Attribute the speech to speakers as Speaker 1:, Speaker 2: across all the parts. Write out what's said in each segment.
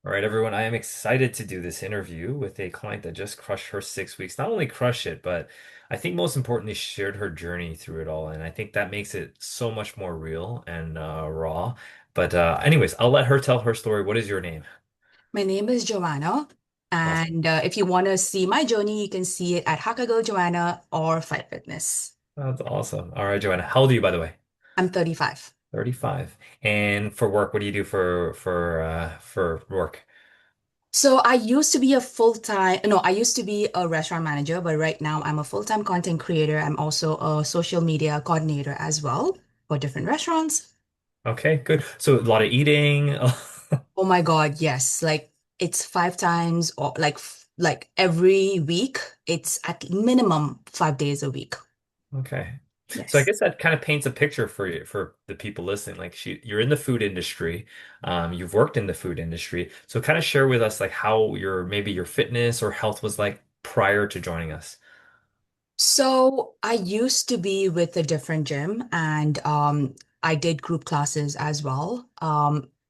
Speaker 1: All right, everyone, I am excited to do this interview with a client that just crushed her 6 weeks. Not only crush it, but I think most importantly, shared her journey through it all. And I think that makes it so much more real and raw. But anyways, I'll let her tell her story. What is your name?
Speaker 2: My name is Joanna,
Speaker 1: Awesome.
Speaker 2: and if you want to see my journey, you can see it at Hacker Girl Joanna or Fight Fitness.
Speaker 1: That's awesome. All right, Joanna, how old are you, by the way?
Speaker 2: I'm 35.
Speaker 1: 35. And for work, what do you do for work?
Speaker 2: So I used to be a full-time, no, I used to be a restaurant manager, but right now I'm a full-time content creator. I'm also a social media coordinator as well for different restaurants.
Speaker 1: Okay, good. So a lot of eating.
Speaker 2: Oh my God, yes. Like it's 5 times or like every week. It's at minimum 5 days a week.
Speaker 1: Okay. So I
Speaker 2: Yes.
Speaker 1: guess that kind of paints a picture for you, for the people listening. Like you're in the food industry, you've worked in the food industry. So kind of share with us like how maybe your fitness or health was like prior to joining us.
Speaker 2: So I used to be with a different gym and I did group classes as well.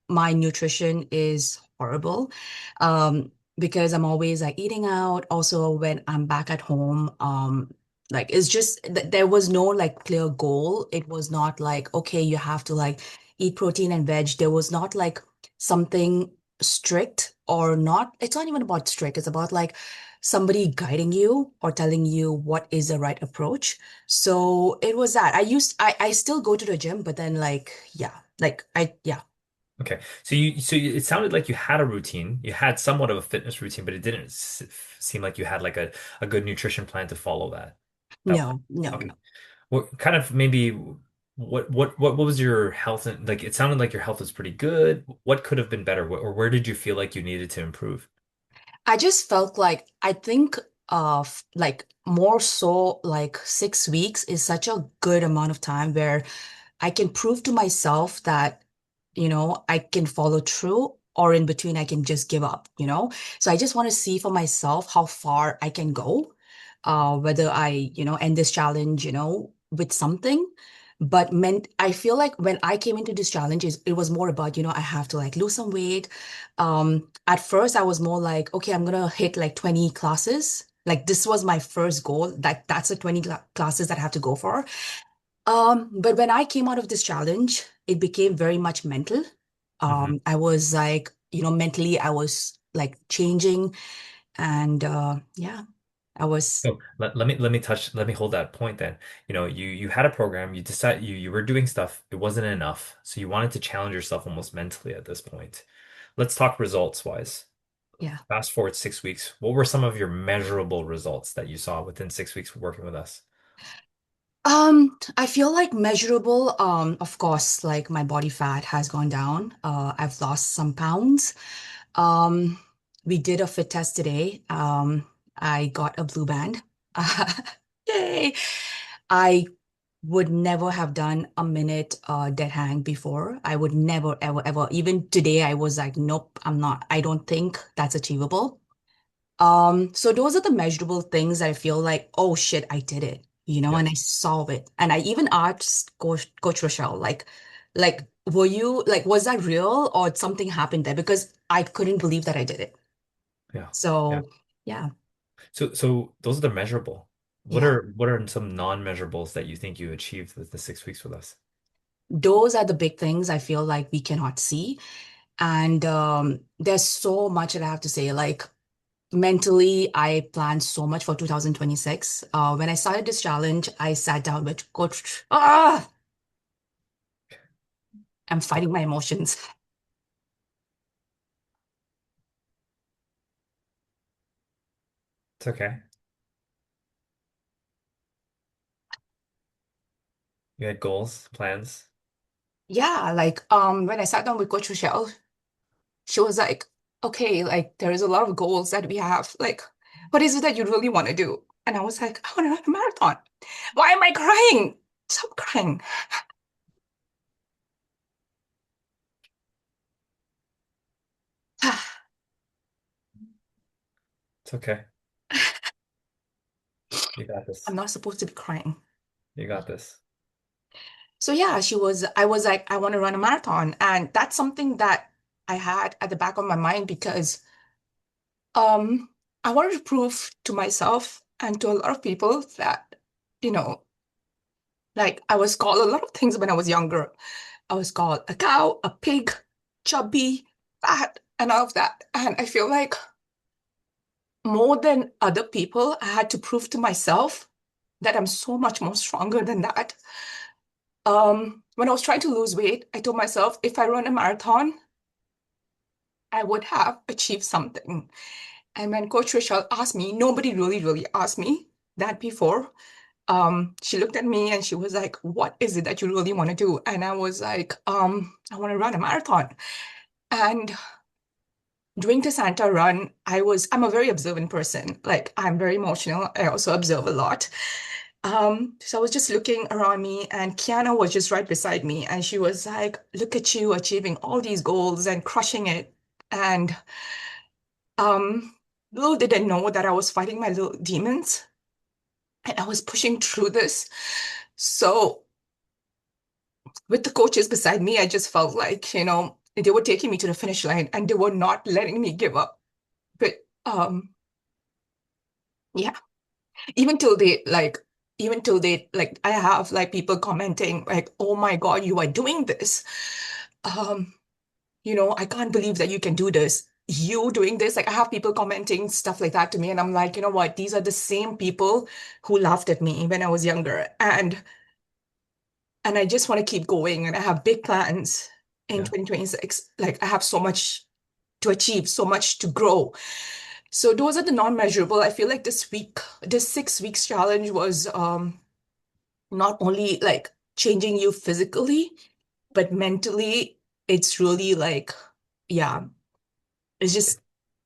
Speaker 2: My nutrition is horrible because I'm always like eating out. Also, when I'm back at home, like it's just there was no like clear goal. It was not like, okay, you have to like eat protein and veg. There was not like something strict or not. It's not even about strict. It's about like somebody guiding you or telling you what is the right approach. So it was that. I still go to the gym, but then like, yeah, yeah.
Speaker 1: Okay. It sounded like you had a routine. You had somewhat of a fitness routine, but it didn't seem like you had like a good nutrition plan to follow that way.
Speaker 2: No, no,
Speaker 1: Okay.
Speaker 2: no.
Speaker 1: What kind of maybe what was your health like it sounded like your health was pretty good. What could have been better? Or where did you feel like you needed to improve?
Speaker 2: I just felt like I think of like more so like 6 weeks is such a good amount of time where I can prove to myself that, I can follow through or in between I can just give up, you know? So I just want to see for myself how far I can go, whether I, end this challenge, with something. But meant I feel like when I came into this challenge, it was more about, I have to like lose some weight. At first I was more like, okay, I'm gonna hit like 20 classes. Like this was my first goal. That's the 20 classes that I have to go for. But when I came out of this challenge, it became very much mental.
Speaker 1: Hmm.
Speaker 2: I was like, mentally, I was like changing, and yeah, I was,
Speaker 1: So let me hold that point then. You had a program, you decided you were doing stuff, it wasn't enough. So you wanted to challenge yourself almost mentally at this point. Let's talk results wise.
Speaker 2: yeah.
Speaker 1: Fast forward 6 weeks. What were some of your measurable results that you saw within 6 weeks working with us?
Speaker 2: I feel like measurable, of course, like my body fat has gone down. I've lost some pounds. Um, we did a fit test today. I got a blue band. Yay! I would never have done a minute dead hang before. I would never, ever, ever. Even today, I was like, nope, I'm not. I don't think that's achievable. So those are the measurable things that I feel like, oh shit, I did it, and I
Speaker 1: Yes.
Speaker 2: saw it. And I even asked Coach Rochelle, like, were you like, was that real or something happened there? Because I couldn't believe that I did it.
Speaker 1: Yeah. Yeah.
Speaker 2: So yeah,
Speaker 1: So those are the measurable. What
Speaker 2: yeah.
Speaker 1: are what are some non-measurables that you think you achieved with the 6 weeks with us?
Speaker 2: Those are the big things I feel like we cannot see. And there's so much that I have to say. Like mentally, I planned so much for 2026. When I started this challenge, I sat down with Coach. I'm fighting my emotions.
Speaker 1: It's okay. You had goals, plans.
Speaker 2: Yeah, like when I sat down with Coach Rochelle, she was like, okay, like there is a lot of goals that we have. Like, what is it that you really want to do? And I was like, I want to run a marathon. Why am I crying? Stop crying.
Speaker 1: It's okay. You got
Speaker 2: I'm
Speaker 1: this.
Speaker 2: not supposed to be crying.
Speaker 1: You got this.
Speaker 2: So yeah, I was like, I want to run a marathon. And that's something that I had at the back of my mind because um I wanted to prove to myself and to a lot of people that, you know, like I was called a lot of things when I was younger. I was called a cow, a pig, chubby, fat, and all of that. And I feel like more than other people, I had to prove to myself that I'm so much more stronger than that. When I was trying to lose weight, I told myself if I run a marathon, I would have achieved something. And when Coach Rachel asked me, nobody really asked me that before. She looked at me and she was like, "What is it that you really want to do?" And I was like, I want to run a marathon. And during the Santa run, I'm a very observant person. Like I'm very emotional. I also observe a lot. So I was just looking around me and Kiana was just right beside me. And she was like, "Look at you achieving all these goals and crushing it." And um, little did I know that I was fighting my little demons and I was pushing through this. So with the coaches beside me, I just felt like, they were taking me to the finish line and they were not letting me give up. But yeah, even till they like, I have like people commenting like, "Oh my God, you are doing this. Um, I can't believe that you can do this. You doing this." Like I have people commenting stuff like that to me, and I'm like, you know what? These are the same people who laughed at me when I was younger, and I just want to keep going. And I have big plans in
Speaker 1: Yeah.
Speaker 2: 2026. Like I have so much to achieve, so much to grow. So those are the non-measurable. I feel like this 6 weeks challenge was not only like changing you physically, but mentally, it's really like, yeah, it's just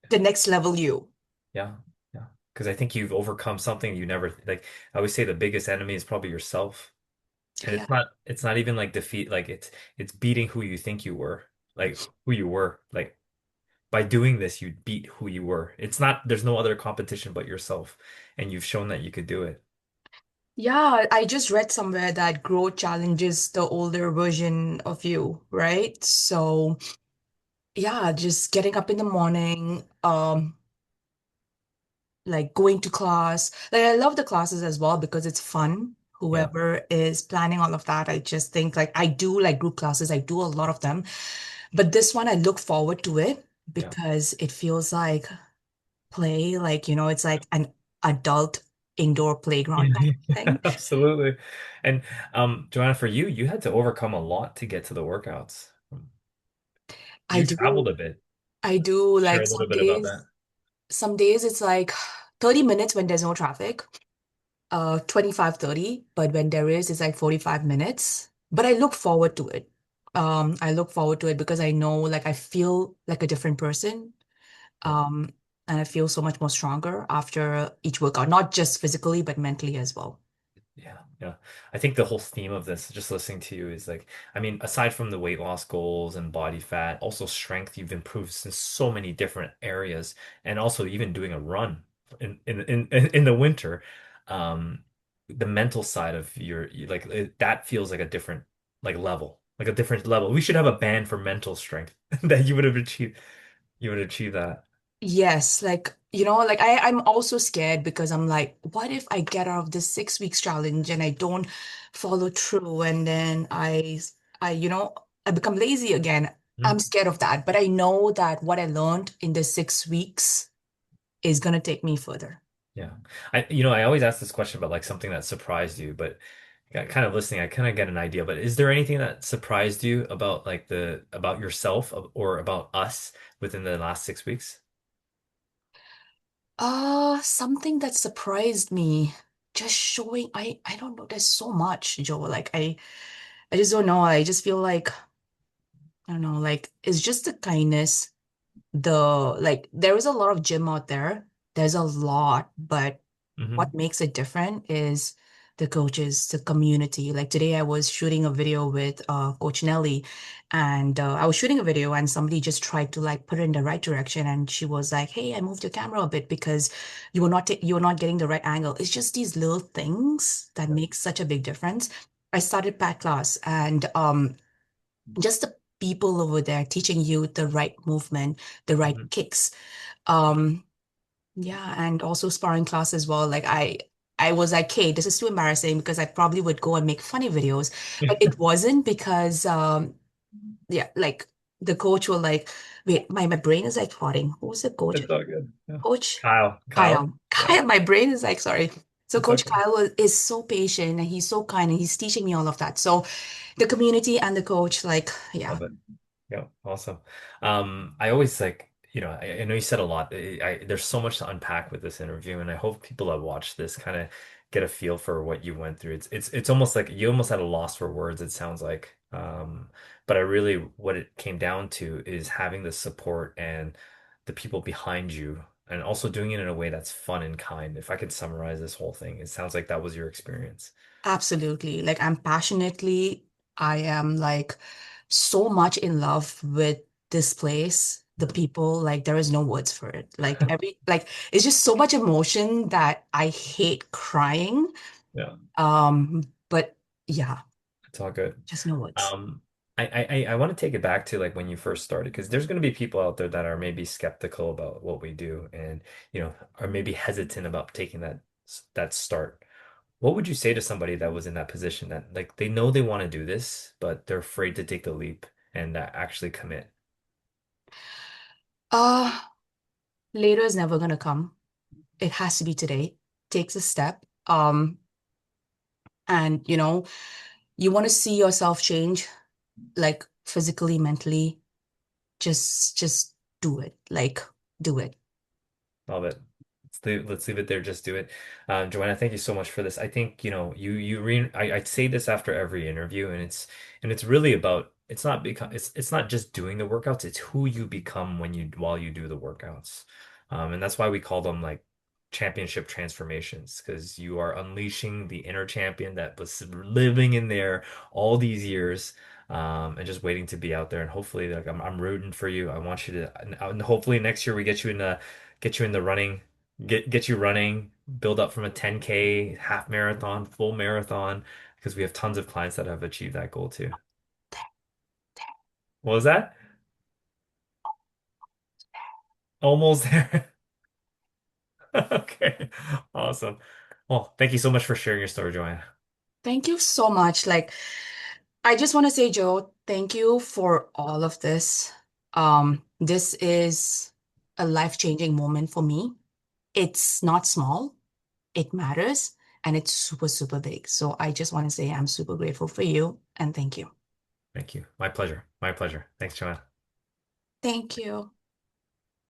Speaker 2: the next level you.
Speaker 1: Yeah. Yeah. Because I think you've overcome something you never like. I always say the biggest enemy is probably yourself. And
Speaker 2: Yeah.
Speaker 1: it's not even like defeat, like it's beating who you think you were, like who you were. Like by doing this, you beat who you were. It's not, there's no other competition but yourself. And you've shown that you could do it.
Speaker 2: Yeah, I just read somewhere that growth challenges the older version of you, right? So, yeah, just getting up in the morning, like going to class. Like I love the classes as well because it's fun.
Speaker 1: Yeah.
Speaker 2: Whoever is planning all of that, I just think like I do like group classes. I do a lot of them. But this one I look forward to it
Speaker 1: Yeah.
Speaker 2: because it feels like play, like, it's like an adult indoor playground type
Speaker 1: Yeah,
Speaker 2: of thing.
Speaker 1: absolutely. And Joanna, for you, you had to overcome a lot to get to the workouts.
Speaker 2: I
Speaker 1: You
Speaker 2: do,
Speaker 1: traveled a bit.
Speaker 2: I do
Speaker 1: Share
Speaker 2: like
Speaker 1: a little bit about that.
Speaker 2: some days it's like 30 minutes when there's no traffic. 25, 30, but when there is, it's like 45 minutes. But I look forward to it. I look forward to it because I know like I feel like a different person.
Speaker 1: Yeah.
Speaker 2: Um, and I feel so much more stronger after each workout, not just physically, but mentally as well.
Speaker 1: Yeah, yeah. I think the whole theme of this, just listening to you, is like, I mean, aside from the weight loss goals and body fat, also strength, you've improved in so many different areas, and also even doing a run in the winter. Um, the mental side of like that feels like a different like level, like a different level. We should have a band for mental strength that you would have achieved. You would achieve that.
Speaker 2: Yes, like, like I'm also scared because I'm like, what if I get out of this 6 weeks challenge and I don't follow through and then I become lazy again. I'm scared of that, but I know that what I learned in the 6 weeks is gonna take me further.
Speaker 1: Yeah. I always ask this question about like something that surprised you, but kind of listening, I kind of get an idea. But is there anything that surprised you about like about yourself or about us within the last 6 weeks?
Speaker 2: Something that surprised me, just showing I don't know, there's so much, Joe. Like I just don't know. I just feel like I don't know, like it's just the kindness. There is a lot of gym out there. There's a lot, but
Speaker 1: Hmm.
Speaker 2: what makes it different is the coaches, the community. Like today I was shooting a video with Coach Nelly and I was shooting a video and somebody just tried to like put it in the right direction and she was like, "Hey, I moved your camera a bit because you were not getting the right angle." It's just these little things that make such a big difference. I started Pat class and just the people over there teaching you the right movement, the right
Speaker 1: Mhm.
Speaker 2: kicks. Um, yeah, and also sparring class as well. Like I was like, hey, this is too embarrassing because I probably would go and make funny videos, but it wasn't because yeah, like the coach will like, wait, my brain is like plotting. Who was the coach?
Speaker 1: It's all good. Yeah.
Speaker 2: Coach
Speaker 1: Kyle. Kyle.
Speaker 2: Kyle.
Speaker 1: Yeah.
Speaker 2: Kyle, my brain is like, sorry. So
Speaker 1: It's
Speaker 2: Coach
Speaker 1: okay.
Speaker 2: Kyle is so patient and he's so kind and he's teaching me all of that. So the community and the coach, like, yeah,
Speaker 1: Love it. Yeah, awesome. I always like, I know you said a lot. There's so much to unpack with this interview, and I hope people that watch this kind of get a feel for what you went through. It's almost like you almost had a loss for words, it sounds like. But I really, what it came down to is having the support and the people behind you, and also doing it in a way that's fun and kind. If I could summarize this whole thing, it sounds like that was your experience.
Speaker 2: absolutely. Like I am like so much in love with this place, the people, like there is no words for it. Like it's just so much emotion that I hate crying.
Speaker 1: Yeah.
Speaker 2: But yeah,
Speaker 1: It's all good.
Speaker 2: just no words.
Speaker 1: Um, I want to take it back to like when you first started, because there's going to be people out there that are maybe skeptical about what we do and, are maybe hesitant about taking that start. What would you say to somebody that was in that position that like they know they want to do this, but they're afraid to take the leap and actually commit?
Speaker 2: Uh, Later is never gonna come. It has to be today. Takes a step. And you want to see yourself change, like physically, mentally, just do it. Like do it.
Speaker 1: Love it. Let's leave it there. Just do it. Joanna, thank you so much for this. I think, I say this after every interview, and it's really about it's not just doing the workouts, it's who you become while you do the workouts. And that's why we call them like championship transformations, because you are unleashing the inner champion that was living in there all these years. And just waiting to be out there, and hopefully, like I'm rooting for you. I want you to, and hopefully next year we get you in the running, get you running, build up from a 10K, half marathon, full marathon, because we have tons of clients that have achieved that goal too. What was that? Almost there. Okay. Awesome. Well, thank you so much for sharing your story, Joanna.
Speaker 2: Thank you so much. Like, I just want to say, Joe, thank you for all of this. This is a life-changing moment for me. It's not small, it matters, and it's super, super big. So I just want to say I'm super grateful for you and thank you.
Speaker 1: Thank you. My pleasure. My pleasure. Thanks, Joanna.
Speaker 2: Thank you.